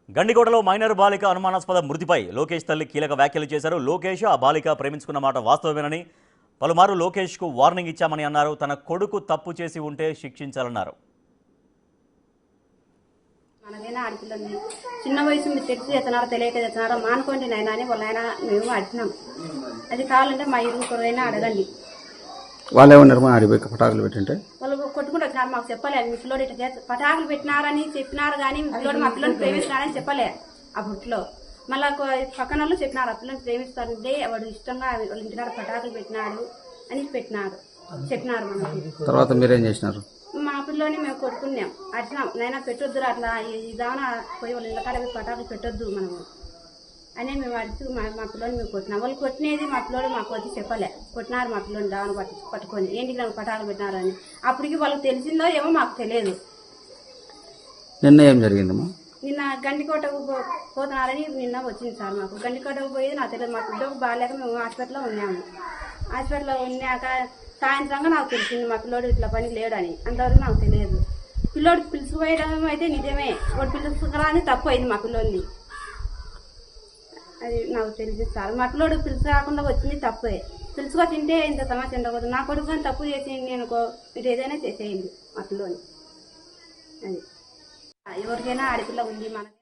గండికోటలో minor బాలిక అనుమానాస్పద మృతిపై లోకేష్ తల్లి కీలక వ్యాఖ్యలు చేశారు. లోకేష్ ఆ బాలిక ప్రేమించుకున్న మాట వాస్తవమేనని, పలుమారు లోకేష్కు వార్నింగ్ ఇచ్చామని అన్నారు. తన కొడుకు తప్పు చేసి ఉంటే శిక్షించాలన్నారు. మనకైనా ఆడపిల్లని చిన్న వయసు మీరు తెచ్చి ఎత్తనారో తెలియక ఎత్తనారో మానుకోండి నాయన అని వాళ్ళ ఆయన మేము అడిగినాం. అది కావాలంటే మా ఇరుగురైనా అడగండి. వాళ్ళే ఉన్నారు మా ఆడిపోయి పటాకులు పెట్టింటే వాళ్ళు కొట్టుకుంటూ వచ్చినారు. మాకు చెప్పలేదు మీ పిల్లోడు ఇట్లా పటాకులు పెట్టినారని చెప్పినారు, కానీ మీ పిల్లోడు మా పిల్లని ప్రేమిస్తున్నారని చెప్పలే. ఆ బుట్లో మళ్ళా పక్కన వాళ్ళు చెప్పినారు ఆ పిల్లని ప్రేమిస్తారంటే వాడు ఇష్టంగా వాళ్ళ ఇంటికాడ పటాకులు పెట్టినాడు అని చెప్పినారు మనకి. తర్వాత మీరేం చేసినారు? మా పిల్లోని మేము కొట్టుకున్నాం, అడిచినాం నైనా పెట్టొద్దురా అట్లా ఇదాన పోయి వాళ్ళ ఇళ్ళకాడ పటాకులు పెట్టొద్దు మనము అని మేము అడిచి మా పిల్లోని మేము కొట్టినాం. వాళ్ళు కొట్టినది మా పిల్లోడు మాకు వచ్చి చెప్పలే. కొట్టినారు మా పిల్లోని దావన పట్టుకొని ఏంటి నాకు పటాకులు పెట్టినారు అని. అప్పటికి వాళ్ళకి తెలిసిందో ఏమో మాకు తెలియదు. నిన్న ఏం జరిగిందమ్మా? నిన్న గండికోటకు పోతున్నారని నిన్న వచ్చింది సార్. మాకు గండికోటకు పోయేది నాకు తెలియదు. మా పిల్లలకు బాగాలేక మేము హాస్పిటల్లో ఉన్నాము. హాస్పిటల్లో ఉన్నాక సాయంత్రంగా నాకు తెలిసింది మా పిల్లోడు ఇట్లా పని లేడని. అంతవరకు నాకు తెలియదు. పిల్లోడికి పిలుచుకుపోయడం అయితే నిజమే, వాడు పిలుచుకురాని తప్పు అయింది మా పిల్లోని. అది నాకు తెలిసింది సార్. మా పిల్లోడు పిలుచు రాకుండా వచ్చింది తప్పే. పిలుచుకో తింటే ఇంత సమస్య ఉండకూడదు. నా కొడుకు కానీ తప్పు చేసేయండి, నేను మీరు ఏదైనా చేసేయండి మా పిల్లోని. అది ఎవరికైనా ఆడపిల్ల ఉంది మనకి.